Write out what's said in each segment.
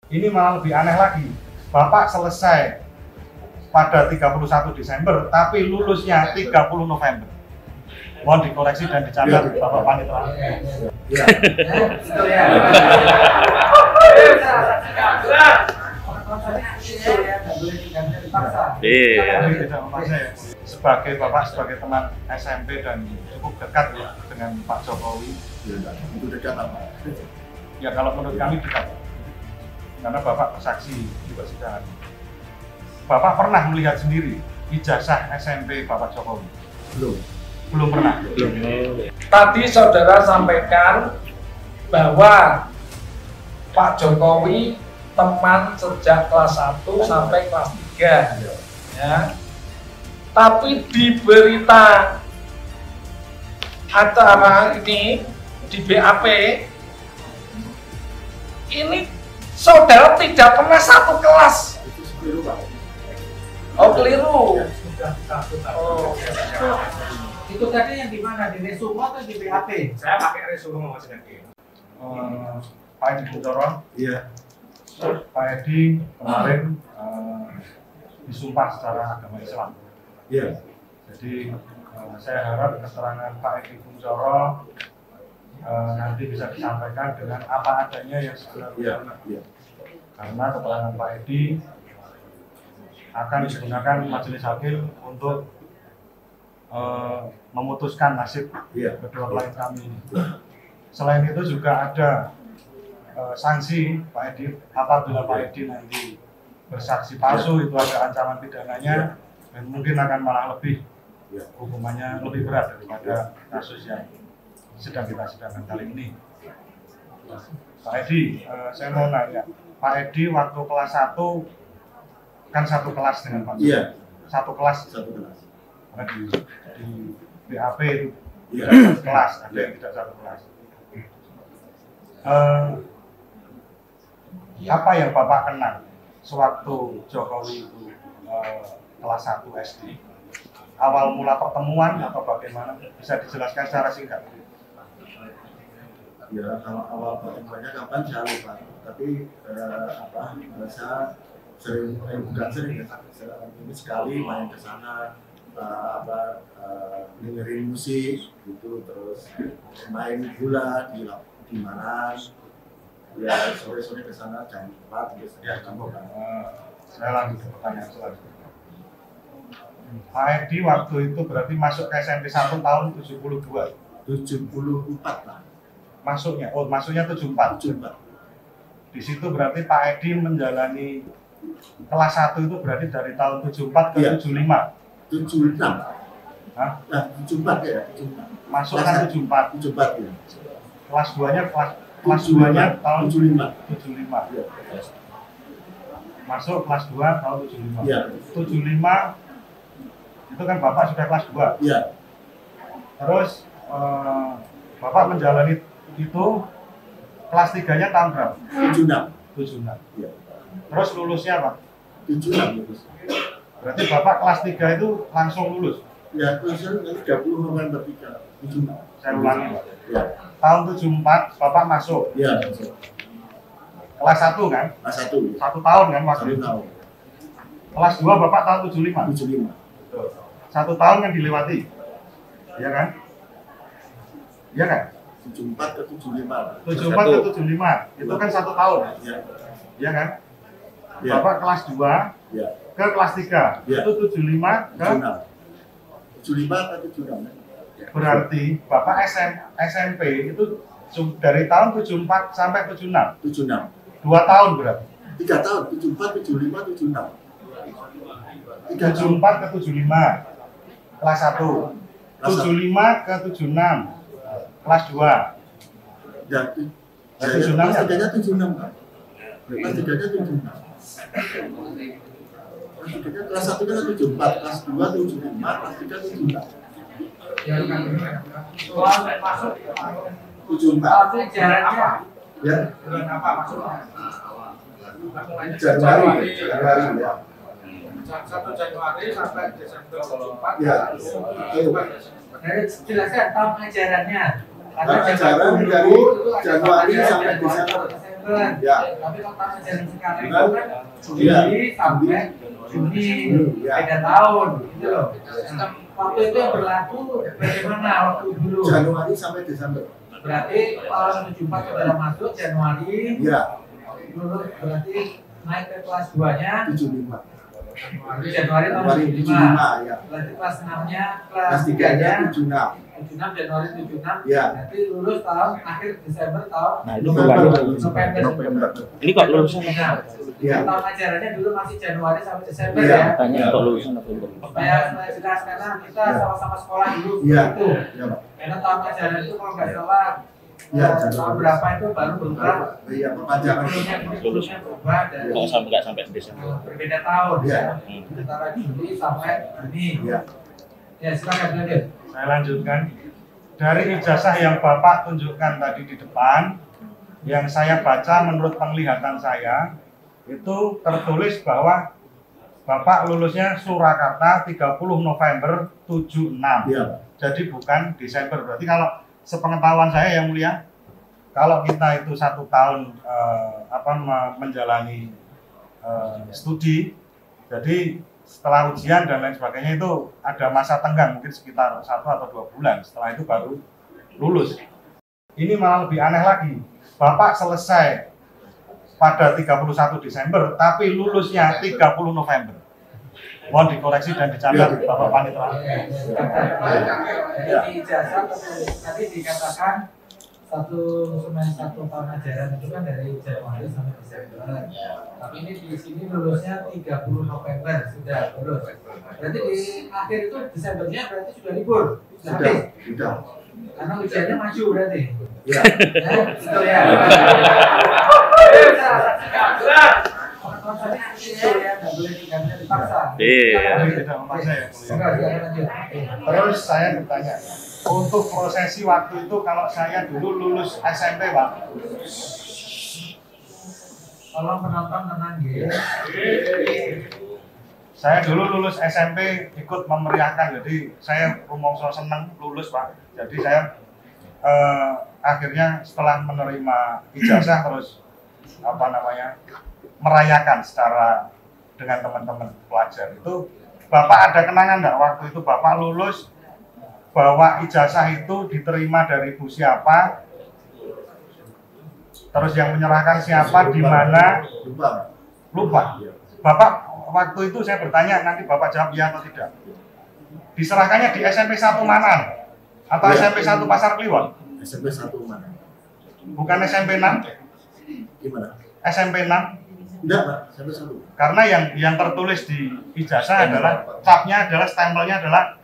Ini malah lebih aneh lagi. Bapak selesai pada 31 Desember, tapi lulusnya 30 November. Mohon dikoreksi dan dicatat Bapak Panitra. Ya. Tidak memaksa ya. Sebagai Bapak, sebagai teman SMP dan cukup dekat ya dengan Pak Jokowi. Itu dekat apa? Ya kalau menurut kami dekat. Karena Bapak bersaksi di persidangan. Bapak pernah melihat sendiri ijazah SMP Bapak Jokowi? Belum pernah. Tadi saudara sampaikan bahwa Pak Jokowi teman sejak kelas 1 sampai kelas 3 ya. Tapi di berita acara ini di BAP ini saudara tidak pernah satu kelas. Oh keliru. Oh. Itu tadi yang di mana? Di resume atau di BAP? Saya pakai resume Mas Edi. Pak Edi Kuncoro, Iya. Pak Edi kemarin disumpah secara agama Islam. Iya. Jadi saya harap keterangan Pak Edi Kuncoro nanti bisa disampaikan dengan apa adanya yang sebenarnya. Iya. Karena keterangan Pak Edi akan digunakan majelis hakim untuk memutuskan nasib kedua klien kami. Selain itu juga ada sanksi Pak Edi, apabila Pak Edi nanti bersaksi palsu itu ada ancaman pidananya dan mungkin akan malah lebih hukumannya lebih berat daripada kasus yang sedang kita sidangkan kali ini. Pak Edi, saya mau nanya, Pak Edi waktu kelas 1 kan satu kelas dengan Pak Jokowi? Iya. Satu kelas. Karena di BAP itu tidak kelas, ada yang tidak satu kelas. Apa yang Bapak kenal sewaktu Jokowi itu kelas 1 SD? Awal mula pertemuan atau bagaimana? Bisa dijelaskan secara singkat? Ya, kalau awal pertemuannya kapan saya lupa. Tapi saya sering, bukan sering ya, ini sekali main ke sana, dengerin musik gitu, terus main bola di mana, ya sore-sore ke sana jam 4 Ya, saya lanjut ke pertanyaan selanjutnya. Pak Edi waktu itu berarti masuk ke SMP 1 tahun 72? 74 lah. Masuknya 74. Di situ berarti Pak Edi menjalani kelas 1 itu berarti dari tahun 74 ke 75? 76. Hah? Nah, 74 ya, 74. Masuk kan 74? 74 ya. Kelas 2-nya kelas 2-nya tahun 75. 75. Ya. Masuk kelas 2 tahun 75. Ya. 75 itu kan Bapak sudah kelas 2. Iya. Terus Bapak menjalani itu kelas 3-nya tahun berapa? 76. 76. Iya. Terus lulusnya Pak? 76 lulus. Berarti Bapak kelas 3 itu langsung lulus? Ya, lulusnya 30 November 76. Saya ulangi Pak. Ya. Tahun 74 Bapak masuk? Iya. Kelas 1 kan? Kelas 1. 1 tahun kan waktu 1 itu? tahun. Kelas 2 Bapak tahun 75? 75. Betul. 1 tahun yang dilewati? Iya kan? Iya kan? 74 ke 75. 74 ke 75, itu kan 1 tahun? Iya. Iya kan? Ya. Bapak kelas 2 Ya. ke kelas 3, Ya. itu 75 ke 76. 75 ke 76. berarti Bapak SMP itu dari tahun 74 sampai 76? 76. 2 tahun berarti? 3 tahun, 74, 75, 76. 74 ke 75, kelas 1. Kelas 75 ke 76, kelas 2. Ya, Kelas 76 kelas ya? 3-nya 76 kan? Kelas 3-nya 76. Kelas 1 kan 74, kelas 2 75, kelas 3 76. Soal masuk 74. itu jaraknya Ya, Bulan apa maksudnya? Januari ya. 1 Januari sampai Desember 24. Ya. jelaskan tahun ajarannya. ajaran dari Januari sampai Desember. Ya. Tapi kalau tahun ajaran sekarang Benar? itu kan Juli sampai Juni, Ya. beda tahun, gitu loh. Waktu itu yang berlaku bagaimana waktu dulu? Januari sampai Desember. Berarti tahun 74 sudah masuk Januari, Ya. lulus berarti naik ke kelas 2-nya 75. Januari tahun 75. 75 ya. Berarti kelas 6-nya, Kelas 3-nya 76. 76 Januari 76. Ya. Berarti lulus tahun akhir Desember tahun Nah, itu November. Ini kok lulusnya Nah, Ya. tahun ajarannya dulu masih Januari sampai Desember Iya. ya. tanya kok lulusnya November. Supaya jelas karena kita Ya. sama-sama sekolah dulu Iya. itu. Ya, Pak. Karena tahun ajaran itu kalau nggak salah Ya, tahun berapa itu baru berubah. Iya, perpanjangan. Sebelumnya berubah dari Kok sampai nggak sampai Desember? berbeda tahun Iya. ya. Antara Juli sampai Juni. Ya. Ya silakan Blandir. Saya lanjutkan. Dari ijazah yang Bapak tunjukkan tadi di depan, yang saya baca menurut penglihatan saya, itu tertulis bahwa Bapak lulusnya Surakarta 30 November 76. Iya. Jadi bukan Desember. Berarti kalau sepengetahuan saya yang mulia, kalau kita itu 1 tahun menjalani studi, jadi setelah ujian dan lain sebagainya itu ada masa tenggang mungkin sekitar 1 atau 2 bulan. Setelah itu baru lulus. Ini malah lebih aneh lagi. Bapak selesai pada 31 Desember, tapi lulusnya 30 November. Mohon dikoreksi dan dicatat Bapak Panitra. Jadi di ijazah tadi dikatakan satu tahun ajaran itu kan dari Januari sampai Desember. Tapi ini di sini lulusnya 30 November sudah lulus. Berarti di akhir itu Desembernya berarti sudah libur. Sudah. Sudah. Karena ujiannya maju berarti. Ya. Ya, betul ya. Tidak memaksa ya, mulia. Terus saya bertanya, untuk prosesi waktu itu kalau saya dulu lulus SMP, Pak, Kalau penonton tenang ya. saya dulu lulus SMP ikut memeriahkan, jadi saya rumongso seneng lulus, Pak. Jadi saya akhirnya setelah menerima ijazah terus merayakan secara dengan teman-teman pelajar. Itu Bapak ada kenangan enggak waktu itu Bapak lulus bahwa ijazah itu diterima dari ibu siapa, terus yang menyerahkan siapa, di mana? Lupa. Bapak waktu itu saya bertanya, nanti Bapak jawab ya atau tidak. Diserahkannya di SMP 1 mana? Atau Ya. SMP 1 Pasar Kliwon? SMP 1 mana? Bukan SMP 6? Gimana? SMP 6? Enggak, Pak. SMP 1. Karena yang tertulis di ijazah adalah capnya adalah stempelnya adalah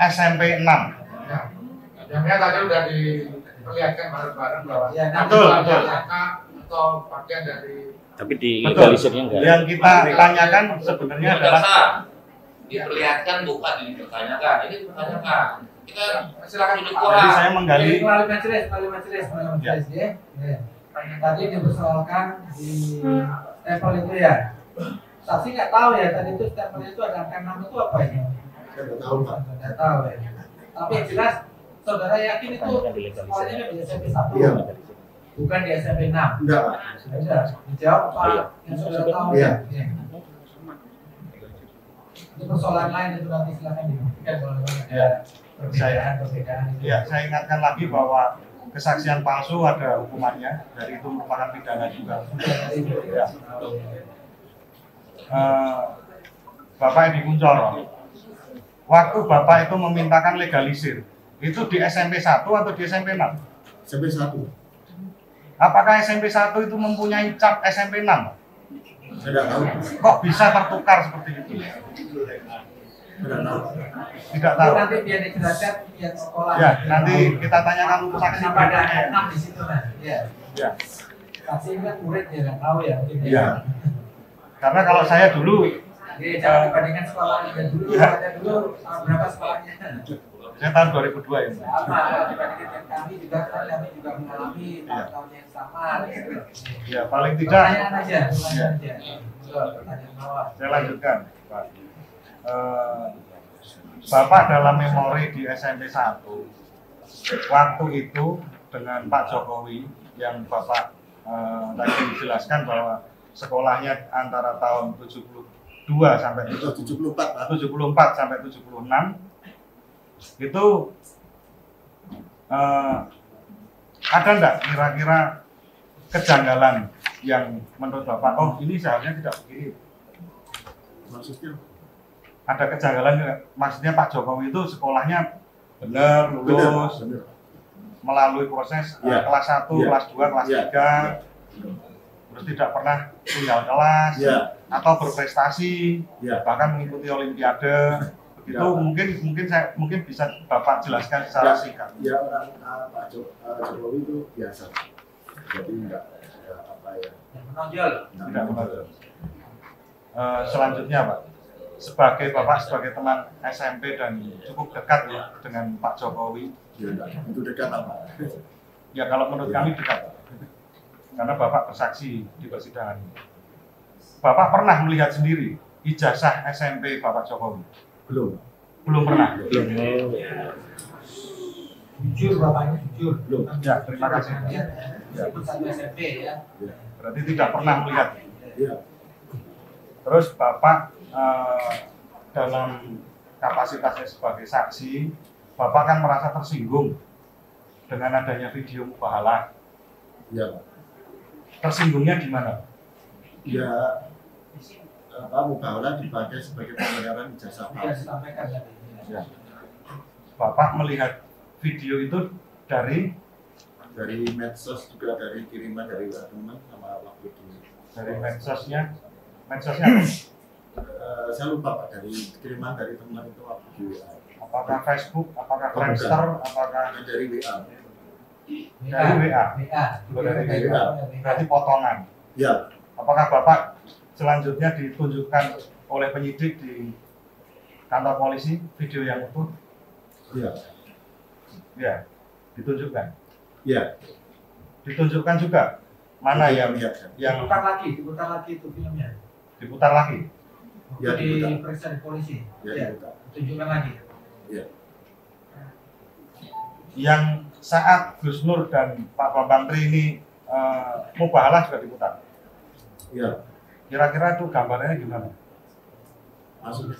SMP 6. Yang tadi udah diperlihatkan bareng-bareng bahwa Ya, betul, betul. atau bagian dari Tapi di Betul. legalisirnya enggak. Yang kita tanyakan sebenarnya adalah diperlihatkan bukan dipertanyakan. Ini dipertanyakan. Kita silakan duduk jadi orang. saya menggali Melalui majelis ya. Ya. Tadi dipersoalkan di stempel itu ya. Saksi nggak tahu ya tadi itu stempel itu ada angka 6 itu apa ini? Saya nggak tahu, Pak. Nggak tahu ya. Tapi yang jelas saudara yakin itu sekolahnya di SMP 1 Iya. bukan di SMP 6. Enggak, Pak. Sudah dijawab apa yang saudara tahu Iya. ya. Itu persoalan lain itu nanti silakan dibuktikan kalau memang ada perbedaan itu. ya saya ingatkan lagi bahwa kesaksian palsu ada hukumannya, dari itu merupakan pidana juga. Ya. Bapak Edi Kuncoro, waktu Bapak itu memintakan legalisir, itu di SMP 1 atau di SMP 6? SMP 1. Apakah SMP 1 itu mempunyai cap SMP 6? Saya nggak tahu. Kok bisa tertukar seperti itu? Saya nggak tahu. Tidak Itu tahu. nanti biar dijelaskan pihak sekolah. Ya, nanti kita tanyakan untuk saksi Kenapa ada berikutnya. 6 di situ kan? Ya. Ya. Saksi kan murid ya nggak tahu ya mungkin. Iya. Karena kalau saya dulu, Jadi jangan dibandingkan sekolahnya dan dulu Iya. ada dulu tahun berapa sekolahnya? saya tahun 2002 ya. Sama dibandingkan dengan kami juga kan kami juga mengalami tahun yang sama. Gitu. Ya, paling tidak Pertanyaan aja, pertanyaan aja. Pertanyaan bawah. saya lanjutkan, Pak. Bapak dalam memori di SMP 1 waktu itu dengan Pak Jokowi yang Bapak tadi jelaskan bahwa sekolahnya antara tahun 72 sampai 74 sampai 76 itu ada enggak kira-kira kejanggalan yang menurut Bapak, oh ini seharusnya tidak begini? maksudnya Ada kejanggalan, maksudnya Pak Jokowi itu sekolahnya benar, lulus, benar. melalui proses Ya. kelas 1, Ya. kelas 2, kelas Ya. 3, terus tidak pernah tinggal kelas, Ya. atau berprestasi, Ya. bahkan mengikuti olimpiade. Itu mungkin bisa Bapak jelaskan secara singkat. Ya orang Pak Jokowi itu biasa, jadi enggak apa ya. Yang menonjol. Tidak menonjol. Selanjutnya Pak, sebagai teman SMP dan cukup dekat ya dengan Pak Jokowi. Ya enggak, itu dekat apa? Ya kalau menurut kami dekat, karena Bapak bersaksi di persidangan. Bapak pernah melihat sendiri ijazah SMP Bapak Jokowi? Belum pernah. Jujur bapaknya jujur. Belum. Ya, terima kasih. Sebut satu SMP ya. Berarti tidak pernah melihat. Iya. Terus Bapak dalam kapasitasnya sebagai saksi, Bapak kan merasa tersinggung dengan adanya video mubahalah. Iya, Pak. Tersinggungnya di mana? Ya mubahalah dipakai sebagai pembenaran ijazah Sudah palsu. disampaikan tadi. Ya. Bapak melihat video itu dari medsos, juga dari kiriman dari teman sama waktu di medsosnya apa? saya lupa Pak, dari kiriman dari teman itu waktu di WA. Apakah Facebook, apakah Oh, Friendster, apakah Dari WA. dari WA? WA. Oh, dari WA. Berarti potongan. Ya, Apakah Bapak selanjutnya ditunjukkan oleh penyidik di kantor polisi video yang utuh? ya, Ya, ditunjukkan. ya. Ditunjukkan juga mana yang lihat? Diputar lagi itu filmnya. diputar lagi. Ya, Waktu diputar. diperiksa di polisi. Ya, Ya, diputar. tunjukkan lagi. Yang saat Gus Nur dan Pak Bambang Tri ini mubahalah juga diputar. Ya, Kira-kira itu gambarannya gimana? maksudnya.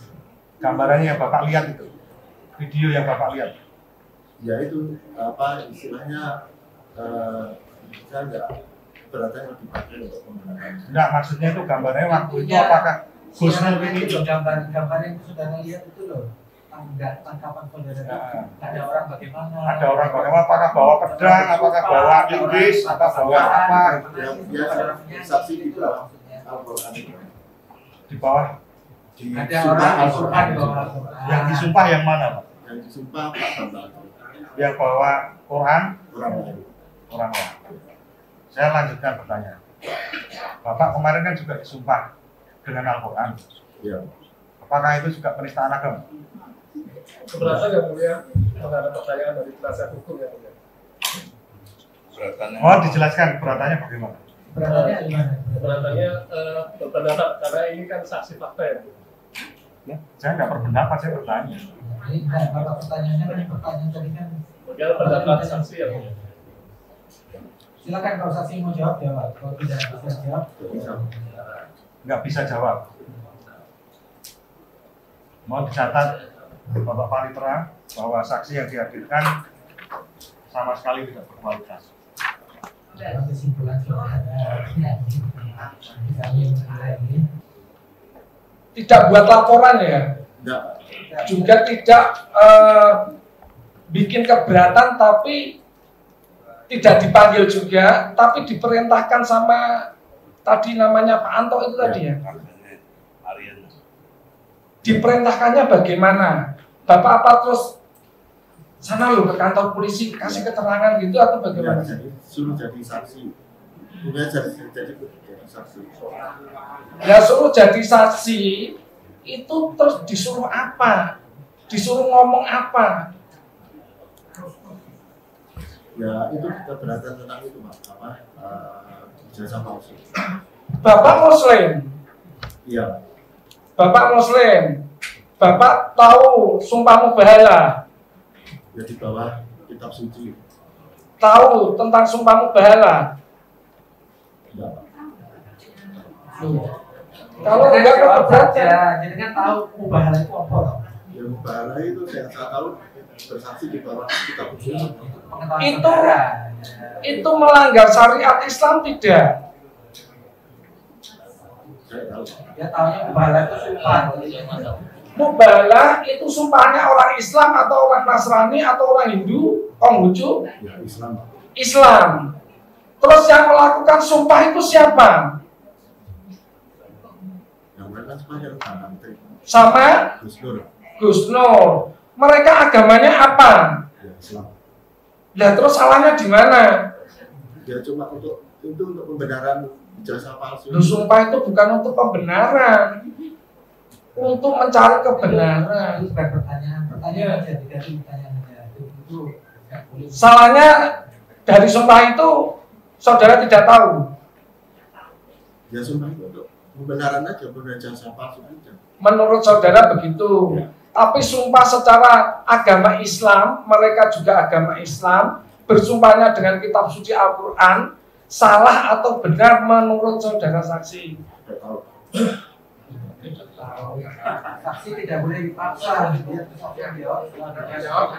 Gambarannya yang Bapak lihat itu, video yang Bapak lihat. Ya itu apa istilahnya saya nggak keberatan yang dipakai untuk pembenaran. Enggak, maksudnya itu gambarnya waktu itu apakah Gus Nur ini itu gambar yang saudara lihat itu loh. Tangkapan saudara. Ya. Ada orang bagaimana? ada orang bagaimana, apakah bawa pedang, apakah bawa linggis, atau bawa apa gitu. Ya, saksi di bawah Al-Quran itu. Di bawah Di Ada sumpah orang Al-Quran Al-Quran itu. bawa Al-Quran. yang disumpah yang mana Pak? Yang disumpah Pak Bambang Yang bawa Quran orang lain. orang lain. Saya lanjutkan pertanyaan. Bapak kemarin kan juga disumpah dengan Al-Quran. Ya. Apakah itu juga penistaan agama? Keberatan yang mulia, ada pertanyaan dari penasihat hukum yang mulia. Keberatannya. Oh, dijelaskan keberatannya bagaimana? Beratannya gimana? Keberatannya berpendapat karena ini kan saksi fakta ya. Saya nggak berpendapat, saya bertanya. Ini kalau pertanyaannya kan pertanyaan tadi kan. Bagaimana pendapat saksi yang mulia? Silakan kalau saksi mau jawab jawab. Kalau tidak bisa jawab, Bisa. Nggak bisa jawab. Mohon dicatat Bapak Panitera bahwa saksi yang dihadirkan sama sekali tidak berkualitas. kesimpulan saudara. Kami menilai ini. Tidak buat laporan ya, Enggak. juga tidak bikin keberatan tapi tidak dipanggil juga, tapi diperintahkan sama tadi namanya Pak Anto itu tadi ya. Diperintahkannya bagaimana? Bapak apa terus sana lu ke kantor polisi kasih keterangan gitu atau bagaimana? Ya, jadi suruh jadi saksi. Bukan jadi saksi. Ya suruh jadi saksi itu terus disuruh apa? Disuruh ngomong apa? Ya itu keberatan tentang itu Pak. Apa? Ijazah palsu. Bapak Muslim, Iya. Bapak Muslim, Bapak tahu sumpah mubahalah. Ya di bawah kitab suci. Tahu tentang sumpah mubahalah? Enggak. Kalau enggak keberatan. jadi kan tahu mubahalah itu apa toh? Ya mubahalah itu saya tahu bersaksi di bawah kitab suci. Itu melanggar syariat Islam tidak? Saya tahu. Dia tahunya mubahalah itu sumpah. Mubahalah itu sumpahnya orang Islam atau orang Nasrani atau orang Hindu, Konghucu? Ya Islam. Islam. Terus yang melakukan sumpah itu siapa? Yang mereka semuanya tangan Sama Gus Nur. Gus Nur. Mereka agamanya apa? Ya Islam. Lah terus salahnya di mana? Ya cuma untuk pembenaran ijazah palsu. Lu sumpah itu bukan untuk pembenaran, untuk mencari kebenaran. Itu bukan pertanyaan aja, tidak ada pertanyaan aja. Itu nggak boleh. Salahnya dari sumpah itu saudara tidak tahu. Ya sumpah itu untuk pembenaran aja, pembenaran ijazah palsu aja. Menurut saudara begitu. Ya. Tapi sumpah secara agama Islam, mereka juga agama Islam, bersumpahnya dengan kitab suci Al-Quran, salah atau benar menurut saudara saksi? Saya tahu. Saksi tidak boleh dipaksa. Dia jawab.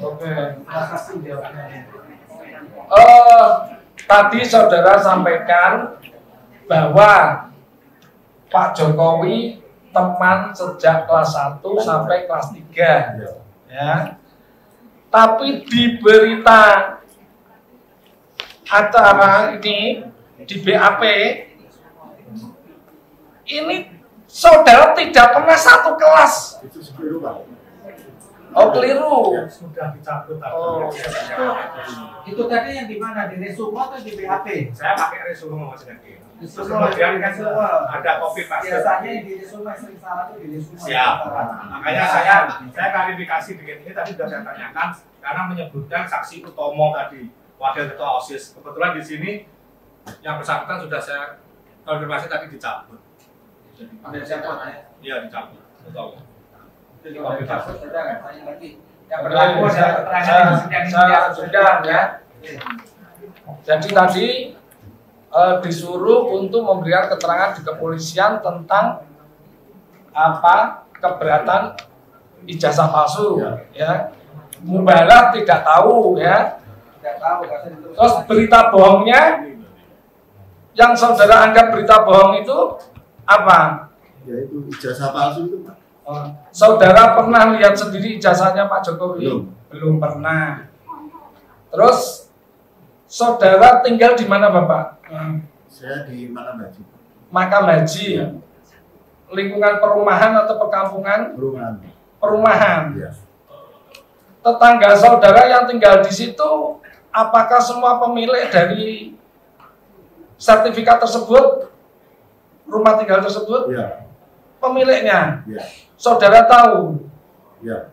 Oke. Saksi jawabnya. Tadi saudara sampaikan bahwa Pak Jokowi teman sejak kelas 1 sampai kelas 3. Ya. Tapi di berita acara ini di BAP ini saudara tidak pernah satu kelas. Itu keliru Pak. Oh keliru. Sudah dicabut. Oh. Itu tadi yang di mana? Di resume atau di BAP? Saya pakai resume Mas Daki. Resume. Kemudian kan ada copy paste. Biasanya yang di resume sering salah tuh di resume. Siap. Makanya saya klarifikasi dengan ini tadi sudah saya tanyakan karena menyebutkan saksi Utomo tadi, wakil ketua OSIS. Kebetulan di sini yang bersangkutan sudah saya konfirmasi tadi dicabut. Ada siapa ya? Iya dicabut. Betul. Jadi kalau dicabut sudah nggak tanya lagi. Yang Oke, berlaku adalah keterangan yang sudah ya. Jadi tadi disuruh untuk memberikan keterangan di kepolisian tentang apa keberatan ijazah palsu, ya. Mubahalah tidak tahu, ya. tidak tahu. Nggak usah diteruskan. Terus berita bohongnya, yang saudara anggap berita bohong itu apa? Ya itu ijazah palsu itu Pak. Saudara pernah lihat sendiri ijazahnya Pak Jokowi? Belum pernah. Terus saudara tinggal di mana Bapak? Saya di Makam Haji. Makam Haji. Ya. Lingkungan perumahan atau perkampungan? Perumahan. Perumahan. Ya. Tetangga saudara yang tinggal di situ, apakah semua pemilik dari sertifikat tersebut, rumah tinggal tersebut, Ya. pemiliknya? Ya. Saudara tahu? Ya.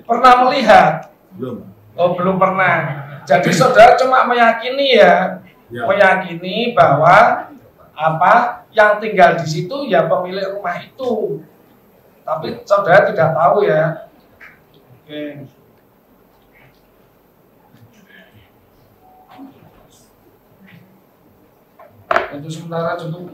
Pernah melihat? Belum. Oh, belum pernah. Jadi saudara cuma meyakini ya, Ya. meyakini bahwa apa yang tinggal di situ ya pemilik rumah itu. Tapi saudara tidak tahu ya. Oke. Untuk sementara cukup.